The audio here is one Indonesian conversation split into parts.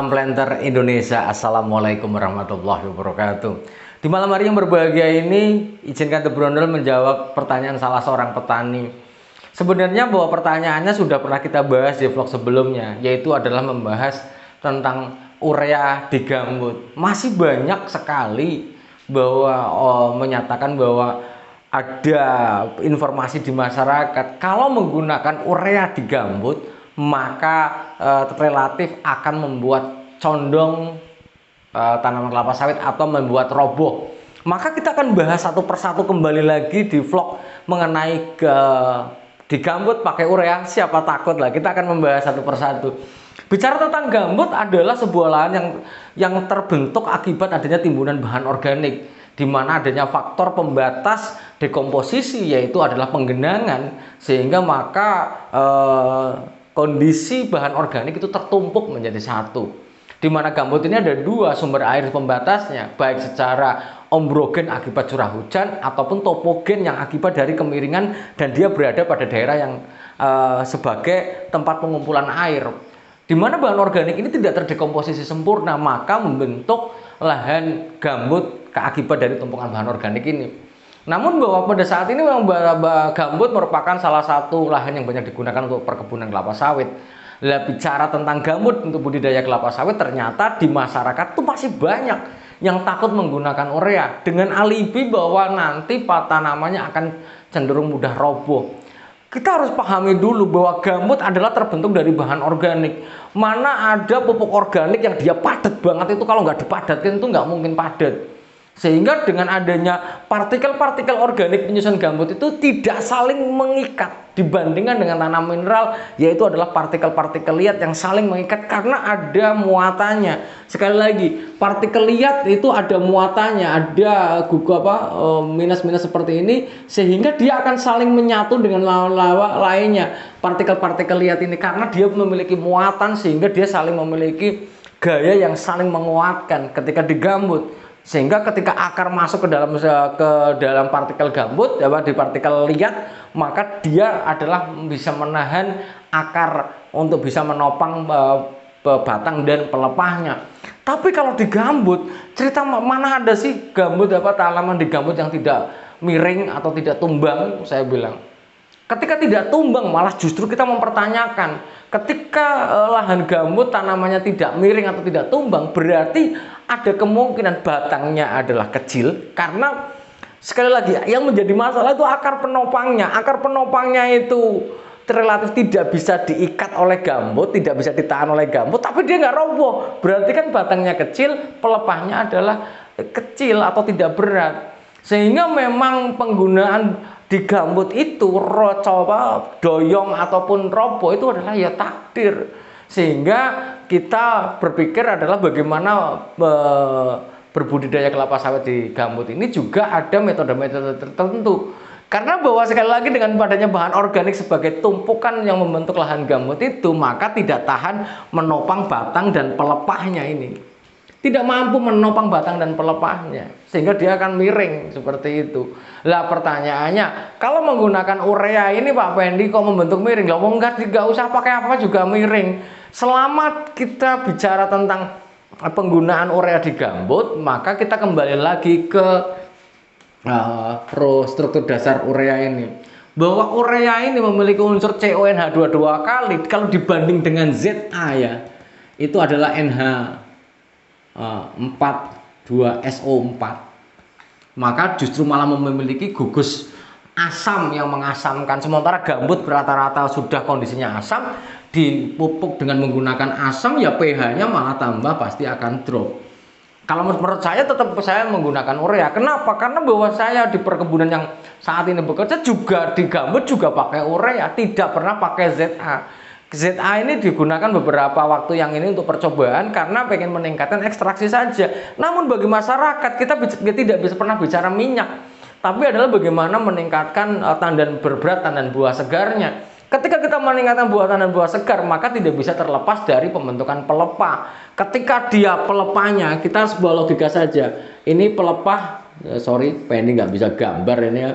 Salam Planter Indonesia. Assalamualaikum warahmatullahi wabarakatuh. Di malam hari yang berbahagia ini, izinkan The Brondel menjawab pertanyaan salah seorang petani. Sebenarnya bahwa pertanyaannya sudah pernah kita bahas di vlog sebelumnya, yaitu adalah membahas tentang urea di gambut. Masih banyak sekali bahwa menyatakan bahwa ada informasi di masyarakat kalau menggunakan urea di gambut maka relatif akan membuat condong tanaman kelapa sawit atau membuat roboh. Maka kita akan bahas satu persatu kembali lagi di vlog mengenai di gambut pakai urea. Siapa takut lah, kita akan membahas satu persatu. Bicara tentang gambut adalah sebuah lahan yang terbentuk akibat adanya timbunan bahan organik, di mana adanya faktor pembatas dekomposisi yaitu adalah penggenangan, sehingga maka kondisi bahan organik itu tertumpuk menjadi satu, di mana gambut ini ada dua sumber air pembatasnya, baik secara ombrogen akibat curah hujan ataupun topogen yang akibat dari kemiringan dan dia berada pada daerah yang sebagai tempat pengumpulan air, di mana bahan organik ini tidak terdekomposisi sempurna, maka membentuk lahan gambut akibat dari tumpukan bahan organik ini. Namun bahwa pada saat ini memang gambut merupakan salah satu lahan yang banyak digunakan untuk perkebunan kelapa sawit. Lah, bicara tentang gambut untuk budidaya kelapa sawit, ternyata di masyarakat tuh masih banyak yang takut menggunakan urea dengan alibi bahwa nanti tanamannya akan cenderung mudah roboh. Kita harus pahami dulu bahwa gambut adalah terbentuk dari bahan organik. Mana ada pupuk organik yang dia padat banget, itu kalau nggak dipadatkan itu nggak mungkin padat. Sehingga dengan adanya partikel-partikel organik penyusun gambut itu tidak saling mengikat dibandingkan dengan tanah mineral, yaitu adalah partikel-partikel liat yang saling mengikat karena ada muatannya. Sekali lagi, partikel liat itu ada muatannya, ada minus-minus seperti ini, sehingga dia akan saling menyatu dengan lawan-lawan lainnya. Partikel-partikel liat ini karena dia memiliki muatan, sehingga dia saling memiliki gaya yang saling menguatkan ketika digambut. Sehingga ketika akar masuk ke dalam partikel gambut, di partikel liat, maka dia adalah bisa menahan akar untuk bisa menopang batang dan pelepahnya. Tapi kalau di gambut, cerita mana ada sih gambut tanaman di gambut yang tidak miring atau tidak tumbang? Saya bilang, ketika tidak tumbang malah justru kita mempertanyakan. Ketika lahan gambut tanamannya tidak miring atau tidak tumbang, berarti ada kemungkinan batangnya adalah kecil, karena sekali lagi yang menjadi masalah itu akar penopangnya. Akar penopangnya itu relatif tidak bisa diikat oleh gambut, tidak bisa ditahan oleh gambut, tapi dia nggak roboh. Berarti kan batangnya kecil, pelepahnya adalah kecil atau tidak berat. Sehingga memang penggunaan di gambut itu doyong ataupun roboh itu adalah ya takdir. Sehingga kita berpikir adalah bagaimana berbudidaya kelapa sawit di gambut ini juga ada metode-metode tertentu. Karena bahwa sekali lagi dengan adanya bahan organik sebagai tumpukan yang membentuk lahan gambut itu, maka tidak tahan menopang batang dan pelepahnya ini. Tidak mampu menopang batang dan pelepahnya, sehingga dia akan miring seperti itu. Lah pertanyaannya, kalau menggunakan urea ini Pak Pendi kok membentuk miring? Lah enggak usah pakai apa juga miring. Selama kita bicara tentang penggunaan urea di gambut, maka kita kembali lagi ke struktur dasar urea ini. Bahwa urea ini memiliki unsur CONH2 dua kali, kalau dibanding dengan ZA ya, itu adalah NH42SO4, maka justru malah memiliki gugus asam yang mengasamkan. Sementara gambut rata-rata sudah kondisinya asam, dipupuk dengan menggunakan asam ya pH-nya malah tambah, pasti akan drop. Kalau menurut saya tetap saya menggunakan urea. Kenapa? Karena bahwa saya di perkebunan yang saat ini bekerja juga di gambut juga pakai urea, tidak pernah pakai ZA. ZA ini digunakan beberapa waktu yang ini untuk percobaan karena pengen meningkatkan ekstraksi saja. Namun bagi masyarakat kita tidak bisa pernah bicara minyak, tapi adalah bagaimana meningkatkan tandan berberat, tandan buah segarnya. Ketika kita meningkatkan buah tandan buah segar, maka tidak bisa terlepas dari pembentukan pelepah. Ketika dia pelepahnya, kita sebuah logika saja. Ini pelepah, sorry, Penny nggak bisa gambar ini ya.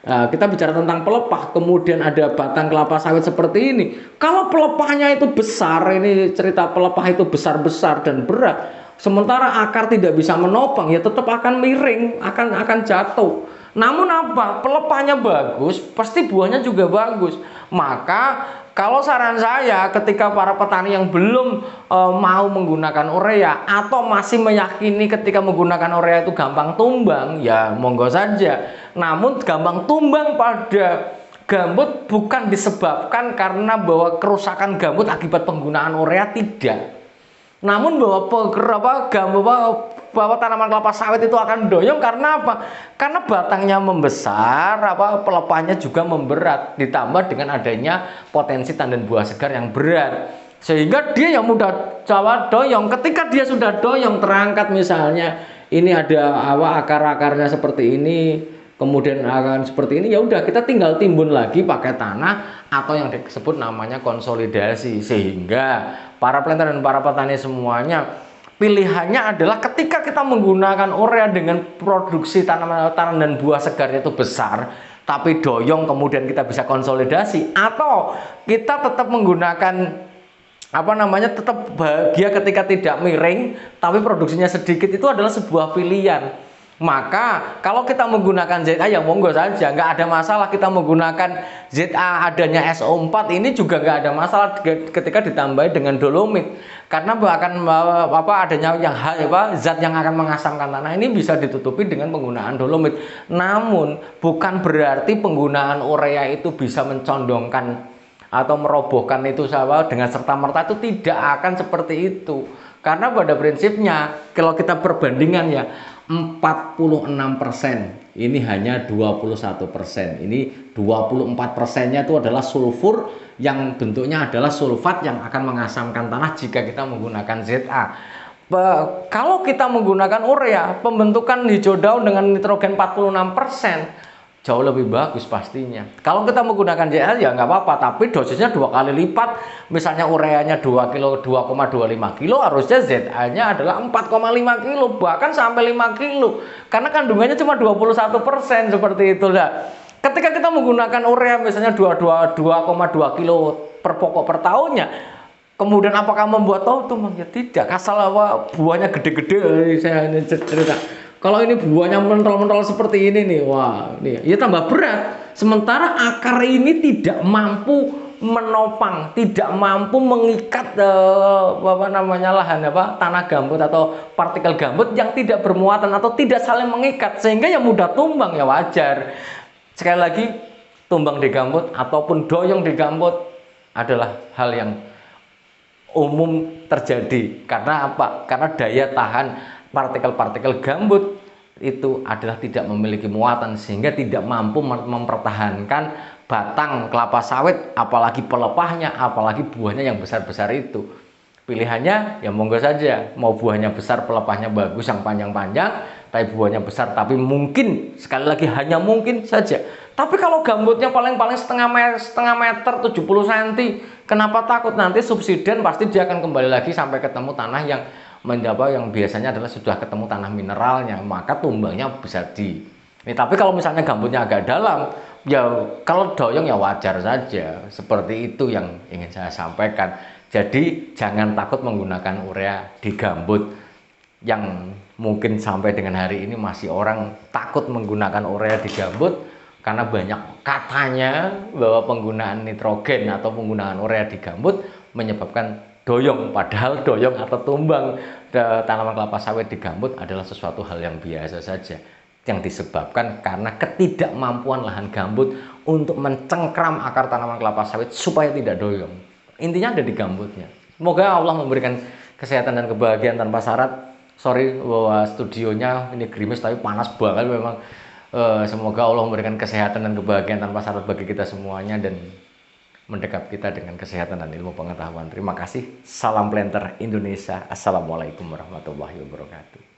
Nah, kita bicara tentang pelepah, kemudian ada batang kelapa sawit seperti ini. Kalau pelepahnya itu besar, ini cerita pelepah itu besar-besar dan berat, sementara akar tidak bisa menopang, ya tetap akan miring, akan jatuh. Namun apa? Pelepahnya bagus, pasti buahnya juga bagus. Maka kalau saran saya, ketika para petani yang belum mau menggunakan urea atau masih meyakini ketika menggunakan urea itu gampang tumbang, ya monggo saja. Namun gampang tumbang pada gambut bukan disebabkan karena bahwa kerusakan gambut akibat penggunaan urea, tidak. Namun bahwa tanaman kelapa sawit itu akan doyong karena apa? Karena batangnya membesar, pelepahnya juga memberat, ditambah dengan adanya potensi tandan buah segar yang berat, sehingga dia yang mudah doyong. Ketika dia sudah doyong, terangkat misalnya ini ada akar-akarnya seperti ini, kemudian akan seperti ini, ya udah kita tinggal timbun lagi pakai tanah atau yang disebut namanya konsolidasi, sehingga para planter dan para petani semuanya pilihannya adalah ketika kita menggunakan urea dengan produksi tanaman dan buah segar itu besar tapi doyong, kemudian kita bisa konsolidasi, atau kita tetap menggunakan tetap bahagia ketika tidak miring tapi produksinya sedikit, itu adalah sebuah pilihan. Maka kalau kita menggunakan ZA ya monggo saja, nggak ada masalah. Kita menggunakan ZA adanya SO4 ini juga nggak ada masalah ketika ditambahi dengan dolomit, karena bahkan adanya zat yang akan mengasamkan tanah ini bisa ditutupi dengan penggunaan dolomit. Namun bukan berarti penggunaan urea itu bisa mencondongkan atau merobohkan itu dengan serta-merta, itu tidak akan seperti itu. Karena pada prinsipnya kalau kita perbandingan ya 46%, ini hanya 21%. Ini 24%-nya itu adalah sulfur yang bentuknya adalah sulfat yang akan mengasamkan tanah jika kita menggunakan ZA. Kalau kita menggunakan urea, pembentukan hijau daun dengan nitrogen 46%, jauh lebih bagus pastinya. Kalau kita menggunakan ZA ya nggak apa-apa, tapi dosisnya 2 kali lipat. Misalnya ureanya 2 kilo, 2,25 kilo, harusnya ZA-nya adalah 4,5 kilo, bahkan sampai 5 kilo. Karena kandungannya cuma 21%, seperti itulah. Ketika kita menggunakan urea misalnya 2,2 kilo per pokok per tahunnya, kemudian apakah membuat tumbang? Ya tidak, asal buahnya gede-gede. Saya ini cerita. Kalau ini buahnya mental-mental seperti ini nih, wah, nih ya tambah berat. Sementara akar ini tidak mampu menopang, tidak mampu mengikat lahan tanah gambut atau partikel gambut yang tidak bermuatan atau tidak saling mengikat, sehingga ya mudah tumbang, ya wajar. Sekali lagi, tumbang di gambut ataupun doyong di gambut adalah hal yang umum terjadi. Karena apa? Karena daya tahan partikel-partikel gambut itu adalah tidak memiliki muatan, sehingga tidak mampu mempertahankan batang kelapa sawit, apalagi pelepahnya, apalagi buahnya yang besar-besar itu. Pilihannya ya monggo saja, mau buahnya besar, pelepahnya bagus yang panjang-panjang, tapi buahnya besar, tapi mungkin, sekali lagi hanya mungkin saja. Tapi kalau gambutnya paling-paling setengah meter 70 cm, kenapa takut? Nanti subsiden pasti dia akan kembali lagi sampai ketemu tanah yang biasanya adalah sudah ketemu tanah mineralnya, maka tumbangnya bisa tapi kalau misalnya gambutnya agak dalam, ya kalau doyong ya wajar saja. Seperti itu yang ingin saya sampaikan. Jadi jangan takut menggunakan urea di gambut, yang mungkin sampai dengan hari ini masih orang takut menggunakan urea di gambut karena banyak katanya bahwa penggunaan nitrogen atau penggunaan urea di gambut menyebabkan doyong, padahal doyong atau tumbang tanaman kelapa sawit di gambut adalah sesuatu hal yang biasa saja, yang disebabkan karena ketidakmampuan lahan gambut untuk mencengkram akar tanaman kelapa sawit supaya tidak doyong. Intinya ada di gambutnya. Semoga Allah memberikan kesehatan dan kebahagiaan tanpa syarat. Sorry bahwa studionya ini gerimis tapi panas banget memang. Semoga Allah memberikan kesehatan dan kebahagiaan tanpa syarat bagi kita semuanya dan mendekat kita dengan kesehatan dan ilmu pengetahuan. Terima kasih. Salam Planter Indonesia. Assalamualaikum warahmatullahi wabarakatuh.